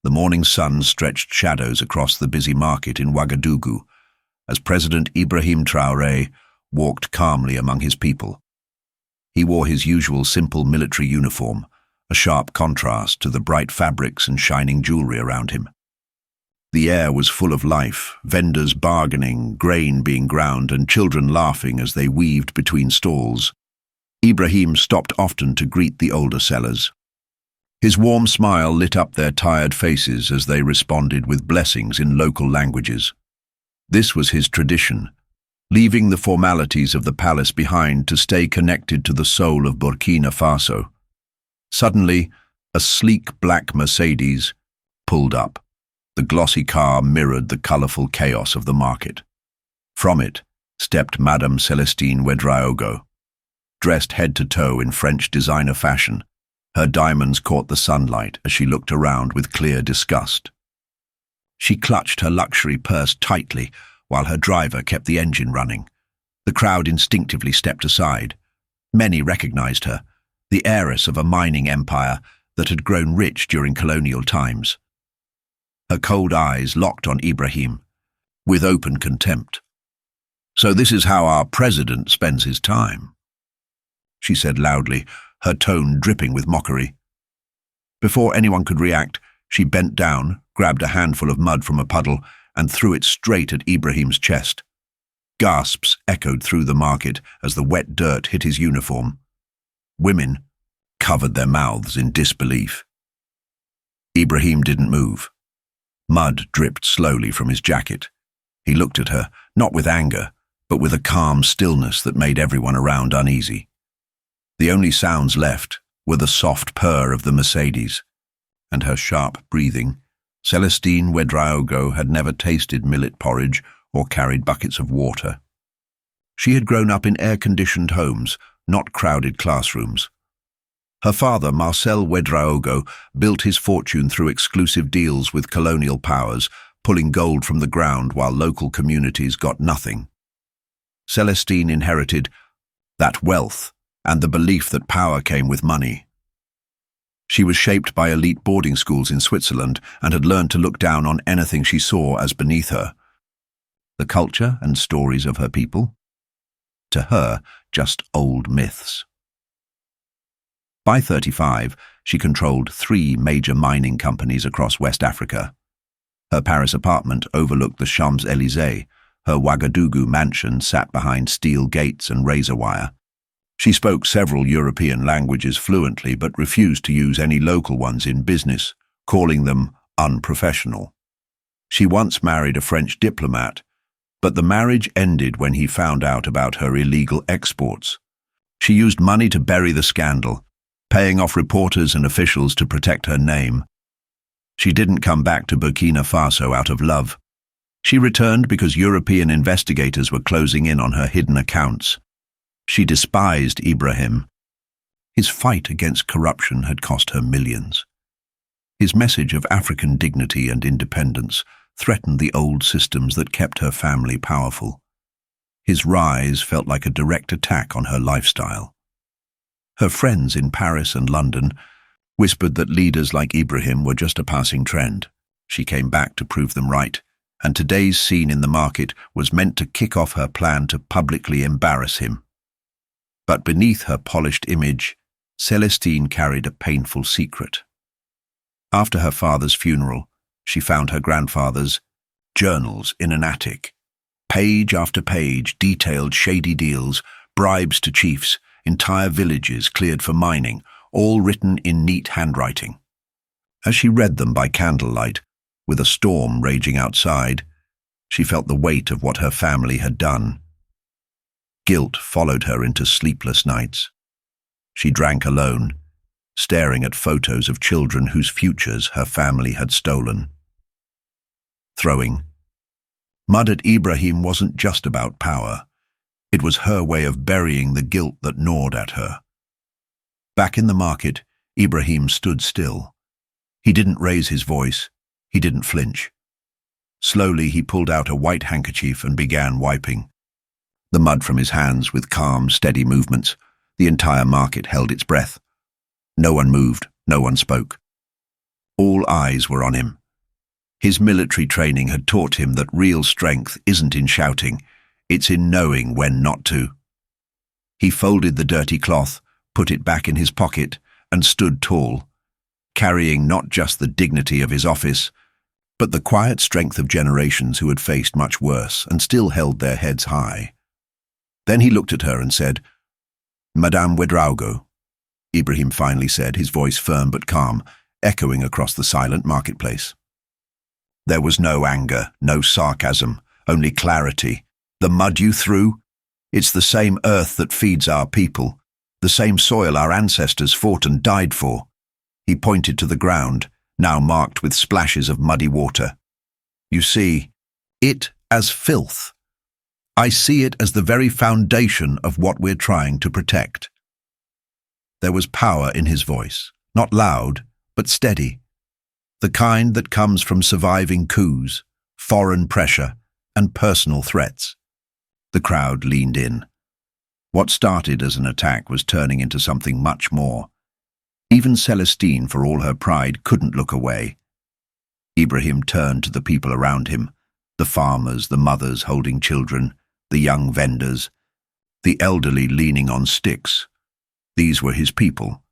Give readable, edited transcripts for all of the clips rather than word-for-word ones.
The morning sun stretched shadows across the busy market in Ouagadougou as President Ibrahim Traoré walked calmly among his people. He wore his usual simple military uniform, a sharp contrast to the bright fabrics and shining jewelry around him. The air was full of life, vendors bargaining, grain being ground, and children laughing as they weaved between stalls. Ibrahim stopped often to greet the older sellers. His warm smile lit up their tired faces as they responded with blessings in local languages. This was his tradition, leaving the formalities of the palace behind to stay connected to the soul of Burkina Faso. Suddenly, a sleek black Mercedes pulled up. The glossy car mirrored the colorful chaos of the market. From it stepped Madame Celestine Ouedraogo, dressed head to toe in French designer fashion. Her diamonds caught the sunlight as she looked around with clear disgust. She clutched her luxury purse tightly while her driver kept the engine running. The crowd instinctively stepped aside. Many recognized her, the heiress of a mining empire that had grown rich during colonial times. Her cold eyes locked on Ibrahim, with open contempt. "So this is how our president spends his time," she said loudly, her tone dripping with mockery. Before anyone could react, she bent down, grabbed a handful of mud from a puddle, and threw it straight at Ibrahim's chest. Gasps echoed through the market as the wet dirt hit his uniform. Women covered their mouths in disbelief. Ibrahim didn't move. Mud dripped slowly from his jacket. He looked at her, not with anger, but with a calm stillness that made everyone around uneasy. The only sounds left were the soft purr of the Mercedes and her sharp breathing. Celestine Ouedraogo had never tasted millet porridge or carried buckets of water. She had grown up in air-conditioned homes, not crowded classrooms. Her father, Marcel Ouedraogo, built his fortune through exclusive deals with colonial powers, pulling gold from the ground while local communities got nothing. Celestine inherited that wealth and the belief that power came with money. She was shaped by elite boarding schools in Switzerland and had learned to look down on anything she saw as beneath her. The culture and stories of her people? To her, just old myths. By 35, she controlled 3 major mining companies across West Africa. Her Paris apartment overlooked the Champs-Élysées. Her Ouagadougou mansion sat behind steel gates and razor wire. She spoke several European languages fluently but refused to use any local ones in business, calling them unprofessional. She once married a French diplomat, but the marriage ended when he found out about her illegal exports. She used money to bury the scandal, paying off reporters and officials to protect her name. She didn't come back to Burkina Faso out of love. She returned because European investigators were closing in on her hidden accounts. She despised Ibrahim. His fight against corruption had cost her millions. His message of African dignity and independence threatened the old systems that kept her family powerful. His rise felt like a direct attack on her lifestyle. Her friends in Paris and London whispered that leaders like Ibrahim were just a passing trend. She came back to prove them right, and today's scene in the market was meant to kick off her plan to publicly embarrass him. But beneath her polished image, Celestine carried a painful secret. After her father's funeral, she found her grandfather's journals in an attic. Page after page detailed shady deals, bribes to chiefs, entire villages cleared for mining, all written in neat handwriting. As she read them by candlelight, with a storm raging outside, she felt the weight of what her family had done. Guilt followed her into sleepless nights. She drank alone, staring at photos of children whose futures her family had stolen. Throwing mud at Ibrahim wasn't just about power. It was her way of burying the guilt that gnawed at her. Back in the market, Ibrahim stood still. He didn't raise his voice. He didn't flinch. Slowly, he pulled out a white handkerchief and began wiping the mud from his hands with calm, steady movements. The entire market held its breath. No one moved, no one spoke. All eyes were on him. His military training had taught him that real strength isn't in shouting, it's in knowing when not to. He folded the dirty cloth, put it back in his pocket, and stood tall, carrying not just the dignity of his office, but the quiet strength of generations who had faced much worse and still held their heads high. Then he looked at her and said, "Madame Ouedraogo," Ibrahim finally said, his voice firm but calm, echoing across the silent marketplace. There was no anger, no sarcasm, only clarity. "The mud you threw? It's the same earth that feeds our people, the same soil our ancestors fought and died for." He pointed to the ground, now marked with splashes of muddy water. "You see it as filth. I see it as the very foundation of what we're trying to protect." There was power in his voice, not loud, but steady, the kind that comes from surviving coups, foreign pressure, and personal threats. The crowd leaned in. What started as an attack was turning into something much more. Even Celestine, for all her pride, couldn't look away. Ibrahim turned to the people around him, the farmers, the mothers holding children, the young vendors, the elderly leaning on sticks. These were his people,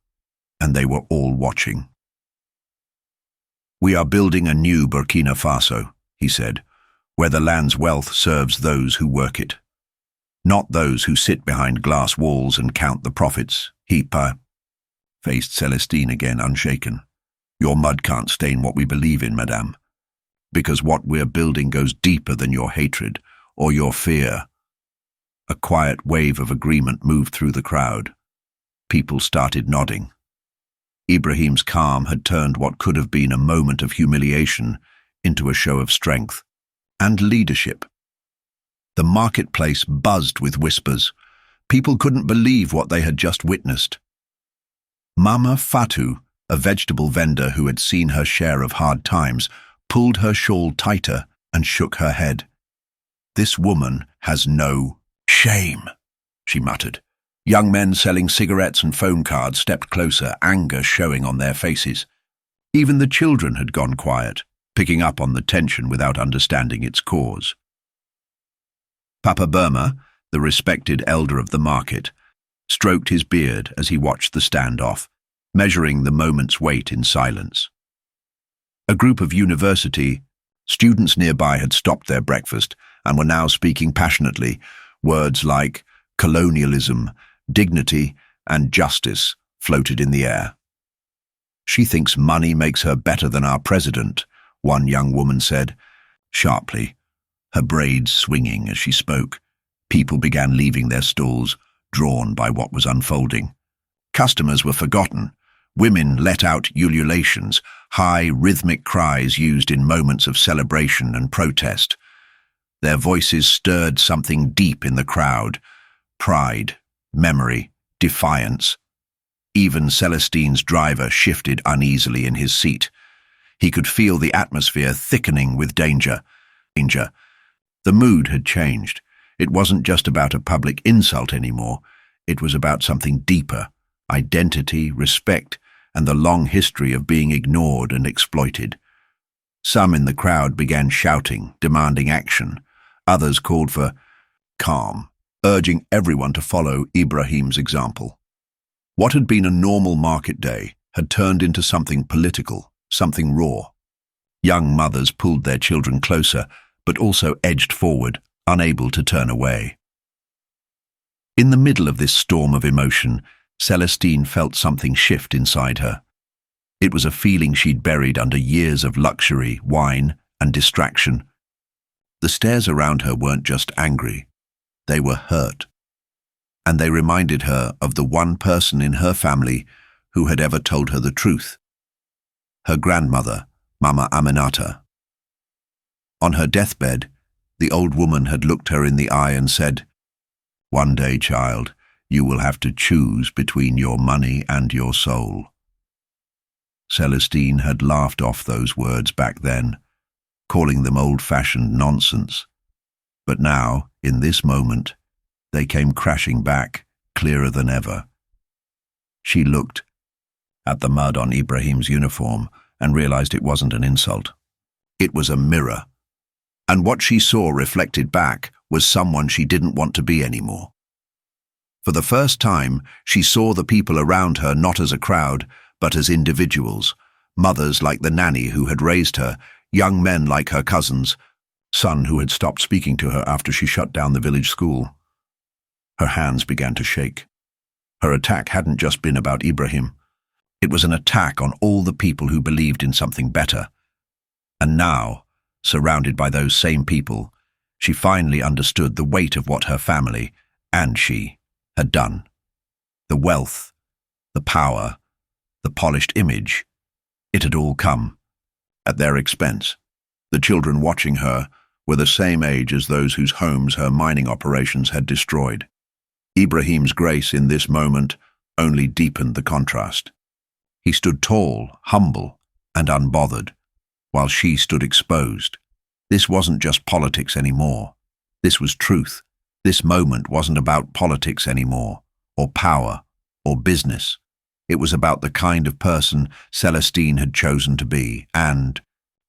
and they were all watching. "We are building a new Burkina Faso," he said, "where the land's wealth serves those who work it, not those who sit behind glass walls and count the profits." He faced Celestine again, unshaken. "Your mud can't stain what we believe in, madame, because what we're building goes deeper than your hatred or your fear." A quiet wave of agreement moved through the crowd. People started nodding. Ibrahim's calm had turned what could have been a moment of humiliation into a show of strength and leadership. The marketplace buzzed with whispers. People couldn't believe what they had just witnessed. Mama Fatou, a vegetable vendor who had seen her share of hard times, pulled her shawl tighter and shook her head. "This woman has no shame," she muttered. Young men selling cigarettes and phone cards stepped closer, anger showing on their faces. Even the children had gone quiet, picking up on the tension without understanding its cause. Papa Burma, the respected elder of the market, stroked his beard as he watched the standoff, measuring the moment's weight in silence. A group of university students nearby had stopped their breakfast and were now speaking passionately. Words like colonialism, dignity, and justice floated in the air. "She thinks money makes her better than our president," one young woman said, sharply, her braids swinging as she spoke. People began leaving their stalls, drawn by what was unfolding. Customers were forgotten. Women let out ululations, high, rhythmic cries used in moments of celebration and protest. Their voices stirred something deep in the crowd: pride, memory, defiance. Even Celestine's driver shifted uneasily in his seat. He could feel the atmosphere thickening with danger. The mood had changed. It wasn't just about a public insult anymore. It was about something deeper: identity, respect, and the long history of being ignored and exploited. Some in the crowd began shouting, demanding action. Others called for calm, urging everyone to follow Ibrahim's example. What had been a normal market day had turned into something political, something raw. Young mothers pulled their children closer, but also edged forward, unable to turn away. In the middle of this storm of emotion, Celestine felt something shift inside her. It was a feeling she'd buried under years of luxury, wine, and distraction. The stares around her weren't just angry, they were hurt. And they reminded her of the one person in her family who had ever told her the truth: her grandmother, Mama Aminata. On her deathbed, the old woman had looked her in the eye and said, "One day, child, you will have to choose between your money and your soul." Celestine had laughed off those words back then, calling them old-fashioned nonsense. But now, in this moment, they came crashing back, clearer than ever. She looked at the mud on Ibrahim's uniform and realized it wasn't an insult. It was a mirror. And what she saw reflected back was someone she didn't want to be anymore. For the first time, she saw the people around her not as a crowd, but as individuals. Mothers like the nanny who had raised her, young men like her cousins, son who had stopped speaking to her after she shut down the village school. Her hands began to shake. Her attack hadn't just been about Ibrahim. It was an attack on all the people who believed in something better. And now, surrounded by those same people, she finally understood the weight of what her family, and she, had done. The wealth, the power, the polished image, it had all come at their expense. The children watching her were the same age as those whose homes her mining operations had destroyed. Ibrahim's grace in this moment only deepened the contrast. He stood tall, humble, and unbothered, while she stood exposed. This wasn't just politics anymore. This was truth. This moment wasn't about politics anymore, or power, or business. It was about the kind of person Celestine had chosen to be, and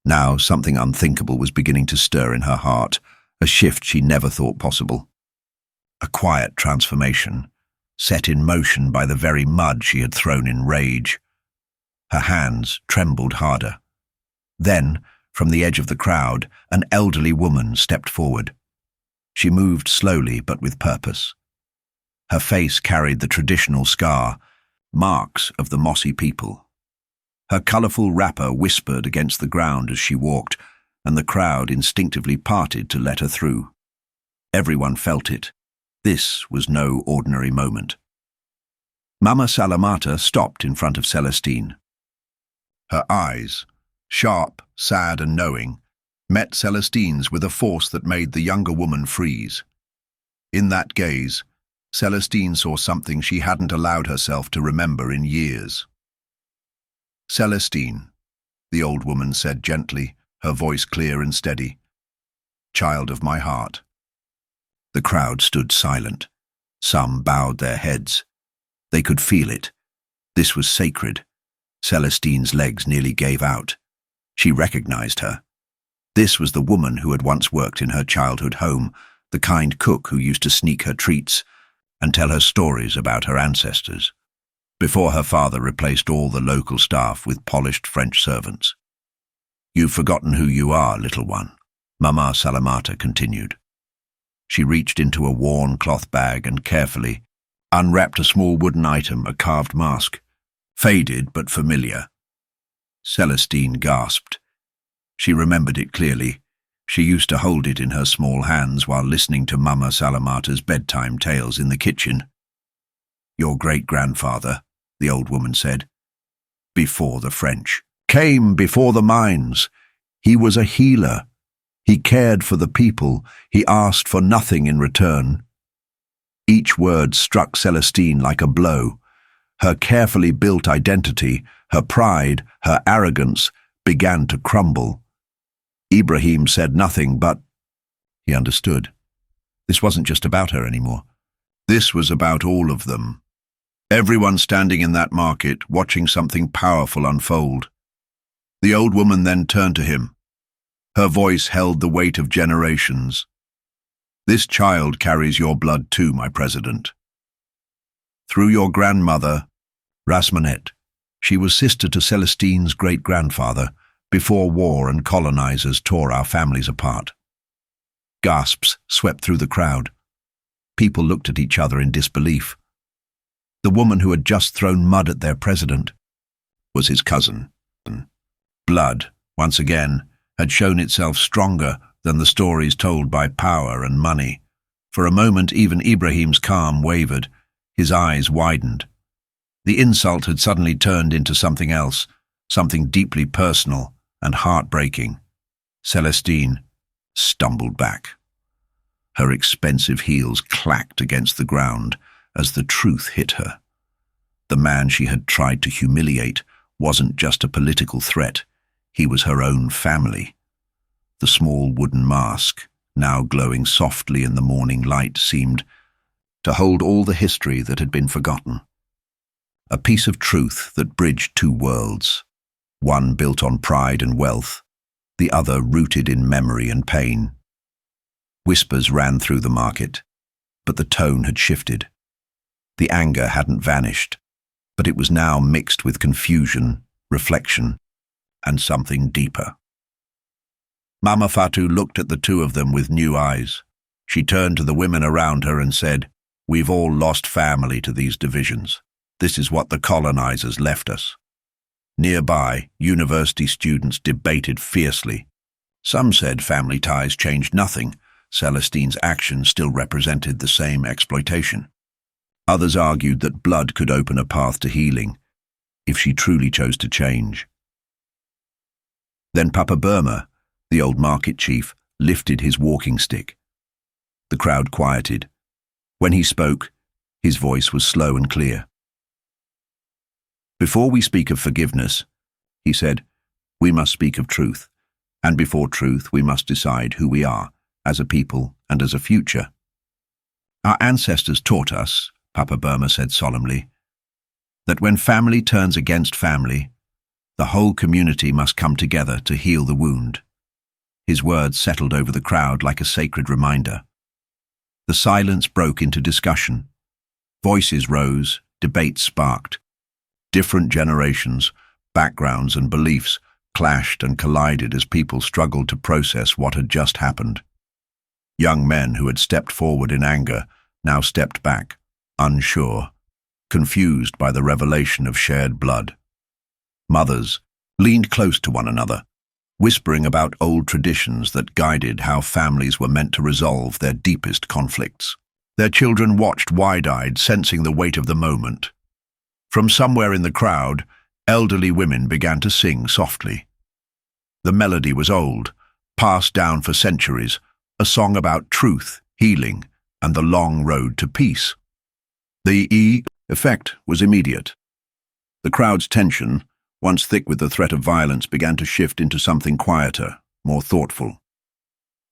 now something unthinkable was beginning to stir in her heart, a shift she never thought possible. A quiet transformation, set in motion by the very mud she had thrown in rage. Her hands trembled harder. Then, from the edge of the crowd, an elderly woman stepped forward. She moved slowly but with purpose. Her face carried the traditional scar, marks of the Mossi people. Her colourful wrapper whispered against the ground as she walked, and the crowd instinctively parted to let her through. Everyone felt it. This was no ordinary moment. Mama Salamata stopped in front of Celestine. Her eyes, sharp, sad and knowing, met Celestine's with a force that made the younger woman freeze. In that gaze, Celestine saw something she hadn't allowed herself to remember in years. "Celestine," the old woman said gently, her voice clear and steady. "Child of my heart." The crowd stood silent. Some bowed their heads. They could feel it. This was sacred. Celestine's legs nearly gave out. She recognized her. This was the woman who had once worked in her childhood home, the kind cook who used to sneak her treats and tell her stories about her ancestors, before her father replaced all the local staff with polished French servants. "You've forgotten who you are, little one," Mama Salamata continued. She reached into a worn cloth bag and carefully unwrapped a small wooden item, a carved mask, faded but familiar. Celestine gasped. She remembered it clearly. She used to hold it in her small hands while listening to Mama Salamata's bedtime tales in the kitchen. "Your great-grandfather," the old woman said, "before the French, came before the mines. He was a healer. He cared for the people. He asked for nothing in return." Each word struck Celestine like a blow. Her carefully built identity, her pride, her arrogance, began to crumble. Ibrahim said nothing, but he understood. This wasn't just about her anymore. This was about all of them. Everyone standing in that market, watching something powerful unfold. The old woman then turned to him. Her voice held the weight of generations. "This child carries your blood too, my president. Through your grandmother, Rasmanet. She was sister to Celestine's great-grandfather, before war and colonizers tore our families apart." Gasps swept through the crowd. People looked at each other in disbelief. The woman who had just thrown mud at their president was his cousin. Blood, once again, had shown itself stronger than the stories told by power and money. For a moment, even Ibrahim's calm wavered. His eyes widened. The insult had suddenly turned into something else, something deeply personal and heartbreaking. Celestine stumbled back. Her expensive heels clacked against the ground as the truth hit her. The man she had tried to humiliate wasn't just a political threat. He was her own family. The small wooden mask, now glowing softly in the morning light, seemed to hold all the history that had been forgotten. A piece of truth that bridged two worlds. one built on pride and wealth, the other rooted in memory and pain. Whispers ran through the market, but the tone had shifted. The anger hadn't vanished, but it was now mixed with confusion, reflection, and something deeper. Mama Fatou looked at the two of them with new eyes. She turned to the women around her and said, "We've all lost family to these divisions. This is what the colonizers left us." Nearby, university students debated fiercely. Some said family ties changed nothing. Celestine's actions still represented the same exploitation. Others argued that blood could open a path to healing, if she truly chose to change. Then Papa Burma, the old market chief, lifted his walking stick. The crowd quieted. When he spoke, his voice was slow and clear. "Before we speak of forgiveness," he said, "we must speak of truth. And before truth, we must decide who we are, as a people and as a future. Our ancestors taught us," Papa Burma said solemnly, "that when family turns against family, the whole community must come together to heal the wound." His words settled over the crowd like a sacred reminder. The silence broke into discussion. Voices rose, debates sparked. Different generations, backgrounds and beliefs clashed and collided as people struggled to process what had just happened. Young men who had stepped forward in anger now stepped back, unsure, confused by the revelation of shared blood. Mothers leaned close to one another, whispering about old traditions that guided how families were meant to resolve their deepest conflicts. Their children watched wide-eyed, sensing the weight of the moment. From somewhere in the crowd, elderly women began to sing softly. The melody was old, passed down for centuries, a song about truth, healing, and the long road to peace. The effect was immediate. The crowd's tension, once thick with the threat of violence, began to shift into something quieter, more thoughtful.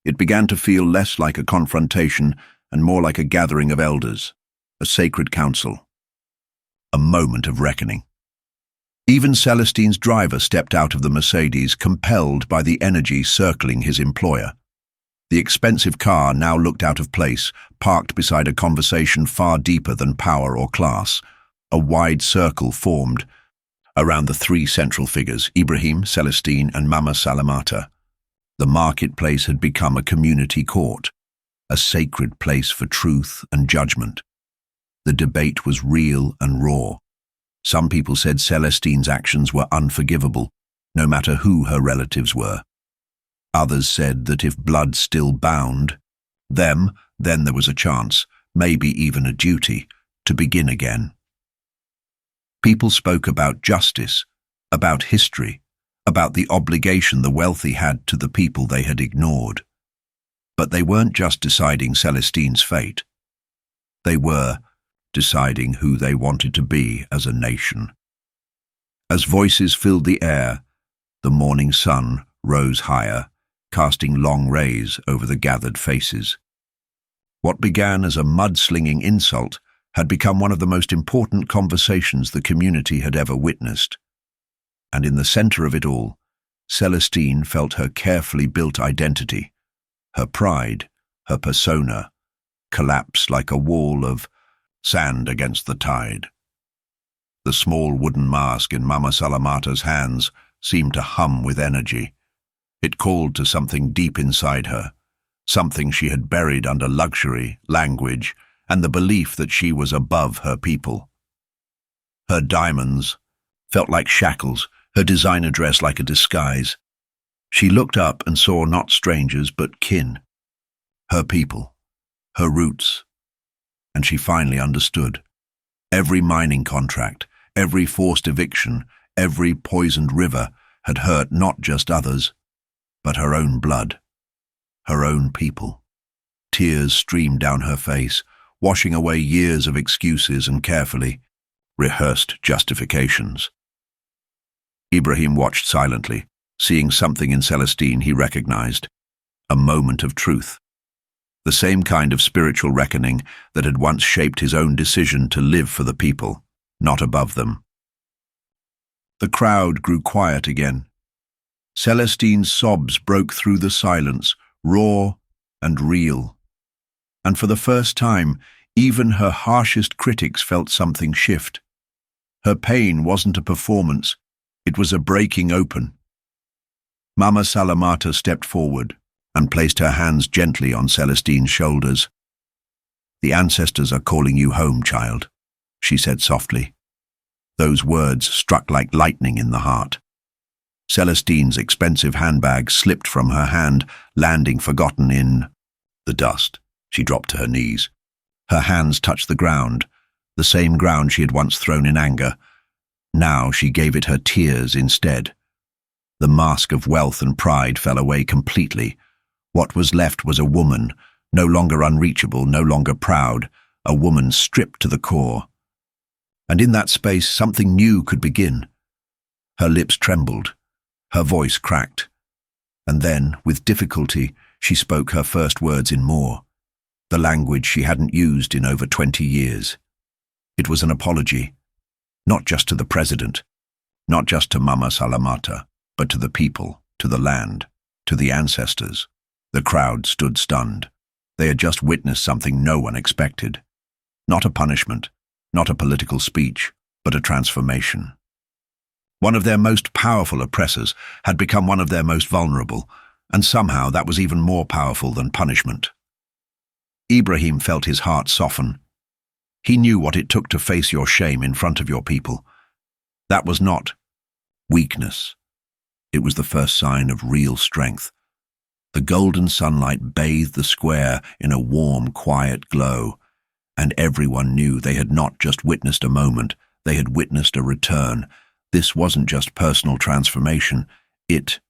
It began to feel less like a confrontation and more like a gathering of elders, a sacred council, a moment of reckoning. Even Celestine's driver stepped out of the Mercedes, compelled by the energy circling his employer. The expensive car now looked out of place, parked beside a conversation far deeper than power or class. A wide circle formed around the three central figures, Ibrahim, Celestine, and Mama Salamata. The marketplace had become a community court, a sacred place for truth and judgment. The debate was real and raw. Some people said Celestine's actions were unforgivable, no matter who her relatives were. Others said that if blood still bound them, then there was a chance, maybe even a duty, to begin again. People spoke about justice, about history, about the obligation the wealthy had to the people they had ignored. But they weren't just deciding Celestine's fate. They were deciding who they wanted to be as a nation. As voices filled the air, the morning sun rose higher, casting long rays over the gathered faces. What began as a mudslinging insult had become one of the most important conversations the community had ever witnessed. And in the center of it all, Celestine felt her carefully built identity, her pride, her persona, collapse like a wall of sand against the tide. The small wooden mask in Mama Salamata's hands seemed to hum with energy. It called to something deep inside her, something she had buried under luxury, language, and the belief that she was above her people. Her diamonds felt like shackles, her designer dress like a disguise. She looked up and saw not strangers but kin, her people, her roots, and she finally understood. Every mining contract, every forced eviction, every poisoned river had hurt not just others, but her own blood, her own people. Tears streamed down her face, washing away years of excuses and carefully rehearsed justifications. Ibrahim watched silently, seeing something in Celestine he recognized, a moment of truth. The same kind of spiritual reckoning that had once shaped his own decision to live for the people, not above them. The crowd grew quiet again. Celestine's sobs broke through the silence, raw and real. And for the first time, even her harshest critics felt something shift. Her pain wasn't a performance, it was a breaking open. Mama Salamata stepped forward and placed her hands gently on Celestine's shoulders. "The ancestors are calling you home, child," she said softly. Those words struck like lightning in the heart. Celestine's expensive handbag slipped from her hand, landing forgotten in the dust. She dropped to her knees. Her hands touched the ground, the same ground she had once thrown in anger. Now she gave it her tears instead. The mask of wealth and pride fell away completely. What was left was a woman, no longer unreachable, no longer proud, a woman stripped to the core. And in that space, something new could begin. Her lips trembled, her voice cracked. And then, with difficulty, she spoke her first words in Moor, the language she hadn't used in over 20 years. It was an apology, not just to the president, not just to Mama Salamata, but to the people, to the land, to the ancestors. The crowd stood stunned. They had just witnessed something no one expected. Not a punishment, not a political speech, but a transformation. One of their most powerful oppressors had become one of their most vulnerable, and somehow that was even more powerful than punishment. Ibrahim felt his heart soften. He knew what it took to face your shame in front of your people. That was not weakness. It was the first sign of real strength. The golden sunlight bathed the square in a warm, quiet glow, and everyone knew they had not just witnessed a moment, they had witnessed a return. This wasn't just personal transformation, it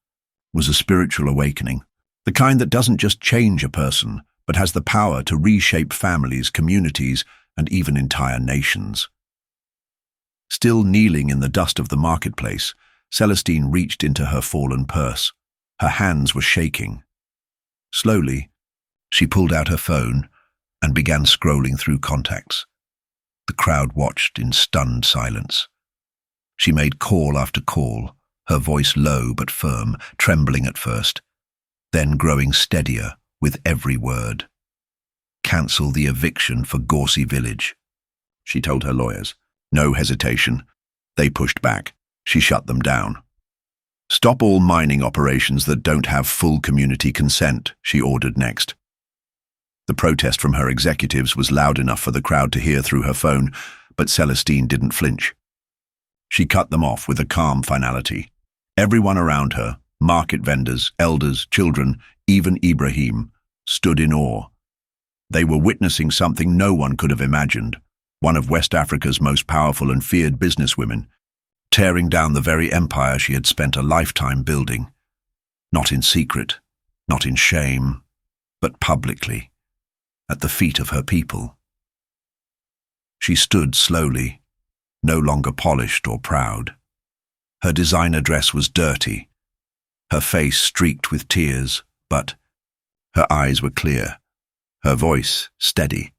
was a spiritual awakening, the kind that doesn't just change a person, but has the power to reshape families, communities, and even entire nations. Still kneeling in the dust of the marketplace, Celestine reached into her fallen purse. Her hands were shaking. Slowly, she pulled out her phone and began scrolling through contacts. The crowd watched in stunned silence. She made call after call, her voice low but firm, trembling at first, then growing steadier with every word. "Cancel the eviction for Gorsi village," she told her lawyers. No hesitation. They pushed back. She shut them down. "Stop all mining operations that don't have full community consent," she ordered next. The protest from her executives was loud enough for the crowd to hear through her phone, but Celestine didn't flinch. She cut them off with a calm finality. Everyone around her, market vendors, elders, children, even Ibrahim, stood in awe. They were witnessing something no one could have imagined, one of West Africa's most powerful and feared businesswomen, tearing down the very empire she had spent a lifetime building. Not in secret, not in shame, but publicly, at the feet of her people. She stood slowly, no longer polished or proud. Her designer dress was dirty, her face streaked with tears, but her eyes were clear, her voice steady.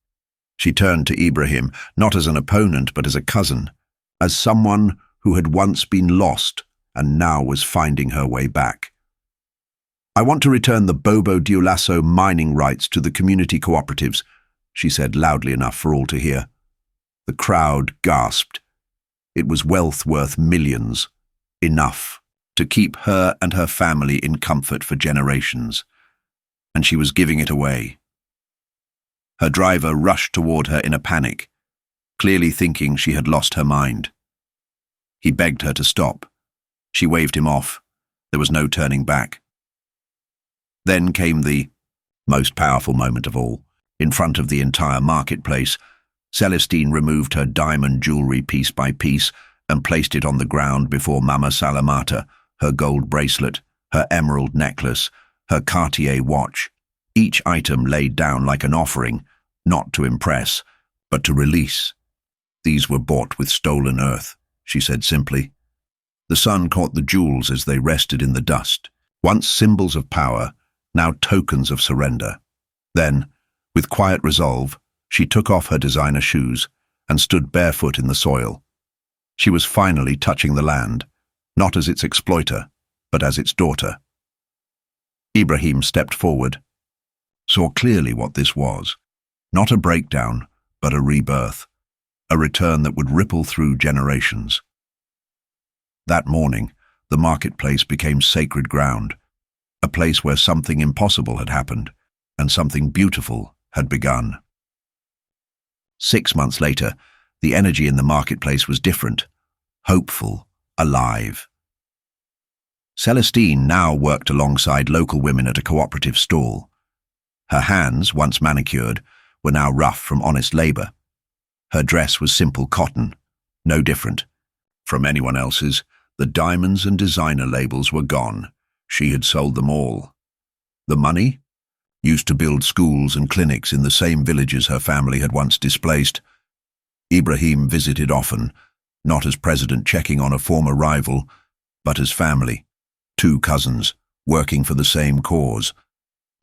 She turned to Ibrahim, not as an opponent but as a cousin, as someone who had once been lost and now was finding her way back. "I want to return the Bobo Dioulasso mining rights to the community cooperatives," she said loudly enough for all to hear. The crowd gasped. It was wealth worth millions, enough to keep her and her family in comfort for generations. And she was giving it away. Her driver rushed toward her in a panic, clearly thinking she had lost her mind. He begged her to stop. She waved him off. There was no turning back. Then came the most powerful moment of all. In front of the entire marketplace, Celestine removed her diamond jewelry piece by piece and placed it on the ground before Mama Salamata, her gold bracelet, her emerald necklace, her Cartier watch, each item laid down like an offering, not to impress, but to release. "These were bought with stolen earth," she said simply. The sun caught the jewels as they rested in the dust, once symbols of power, now tokens of surrender. Then, with quiet resolve, she took off her designer shoes and stood barefoot in the soil. She was finally touching the land, not as its exploiter, but as its daughter. Ibrahim stepped forward, saw clearly what this was. Not a breakdown, but a rebirth, a return that would ripple through generations. That morning, the marketplace became sacred ground, a place where something impossible had happened, and something beautiful had begun. 6 months later, the energy in the marketplace was different, hopeful, alive. Celestine now worked alongside local women at a cooperative stall. Her hands, once manicured, were now rough from honest labor. Her dress was simple cotton, no different from anyone else's. The diamonds and designer labels were gone. She had sold them all. The money? Used to build schools and clinics in the same villages her family had once displaced. Ibrahim visited often, not as president checking on a former rival, but as family, 2 cousins, working for the same cause.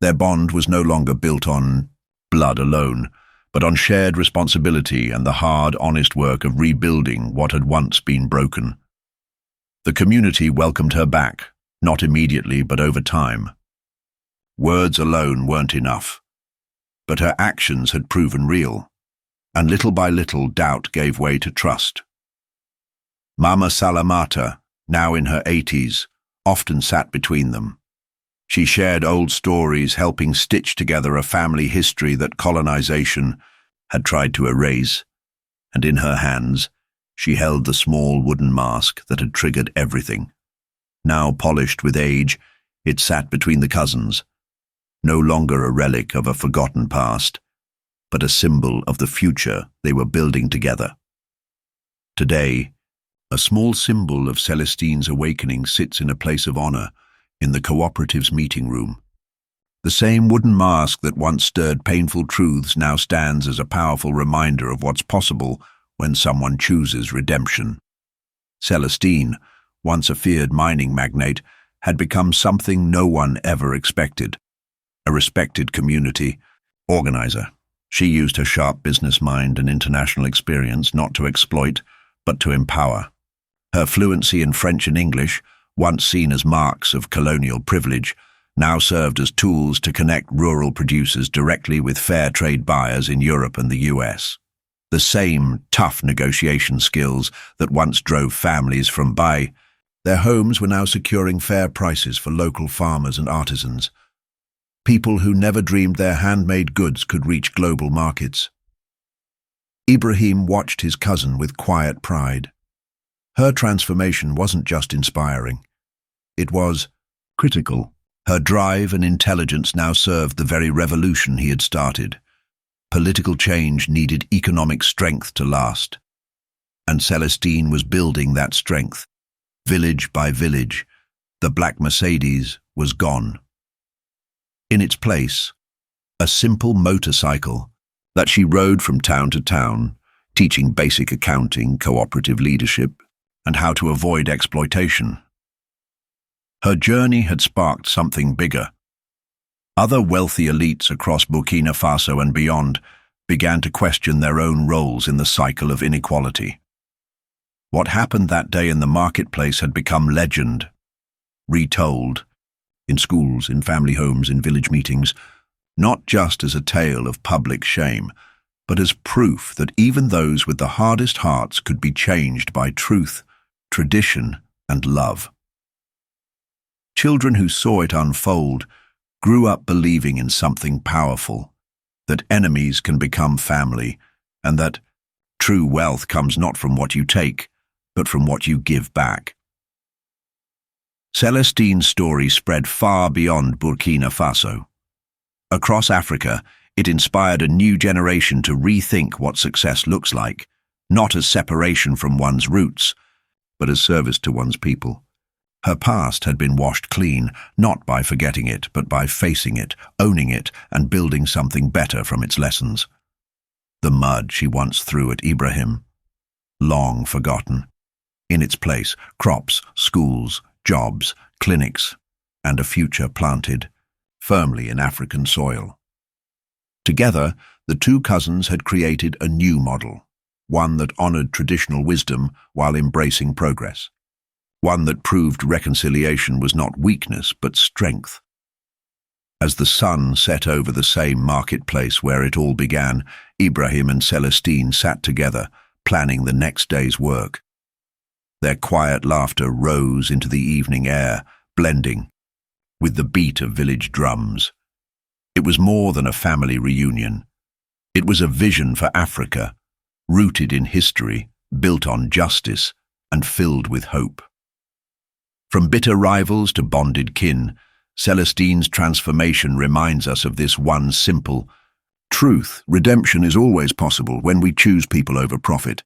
Their bond was no longer built on blood alone, but on shared responsibility and the hard, honest work of rebuilding what had once been broken. The community welcomed her back, not immediately but over time. Words alone weren't enough, but her actions had proven real, and little by little doubt gave way to trust. Mama Salamata, now in her 80s, often sat between them. She shared old stories, helping stitch together a family history that colonization had tried to erase, and in her hands, she held the small wooden mask that had triggered everything. Now polished with age, it sat between the cousins, no longer a relic of a forgotten past, but a symbol of the future they were building together. Today, a small symbol of Celestine's awakening sits in a place of honor in the cooperative's meeting room. The same wooden mask that once stirred painful truths now stands as a powerful reminder of what's possible when someone chooses redemption. Celestine, once a feared mining magnate, had become something no one ever expected. A respected community organizer. She used her sharp business mind and international experience not to exploit, but to empower. Her fluency in French and English, once seen as marks of colonial privilege, now served as tools to connect rural producers directly with fair trade buyers in Europe and the US. The same tough negotiation skills that once drove families from Bai, their homes were now securing fair prices for local farmers and artisans. People who never dreamed their handmade goods could reach global markets. Ibrahim watched his cousin with quiet pride. Her transformation wasn't just inspiring. It was critical. Her drive and intelligence now served the very revolution he had started. Political change needed economic strength to last. And Celestine was building that strength. Village by village, the black Mercedes was gone. In its place, a simple motorcycle that she rode from town to town, teaching basic accounting, cooperative leadership, and how to avoid exploitation. Her journey had sparked something bigger. Other wealthy elites across Burkina Faso and beyond began to question their own roles in the cycle of inequality. What happened that day in the marketplace had become legend, retold, in schools, in family homes, in village meetings, not just as a tale of public shame, but as proof that even those with the hardest hearts could be changed by truth, tradition, and love. Children who saw it unfold grew up believing in something powerful, that enemies can become family, and that true wealth comes not from what you take, but from what you give back. Celestine's story spread far beyond Burkina Faso. Across Africa, it inspired a new generation to rethink what success looks like, not as separation from one's roots, but as service to one's people. Her past had been washed clean, not by forgetting it, but by facing it, owning it, and building something better from its lessons. The mud she once threw at Ibrahim, long forgotten. In its place, crops, schools, jobs, clinics, and a future planted firmly in African soil. Together, the 2 cousins had created a new model, one that honored traditional wisdom while embracing progress. one that proved reconciliation was not weakness but strength. As the sun set over the same marketplace where it all began, Ibrahim and Celestine sat together, planning the next day's work. Their quiet laughter rose into the evening air, blending with the beat of village drums. It was more than a family reunion. It was a vision for Africa, rooted in history, built on justice, and filled with hope. From bitter rivals to bonded kin, Celestine's transformation reminds us of this one simple truth: redemption is always possible when we choose people over profit.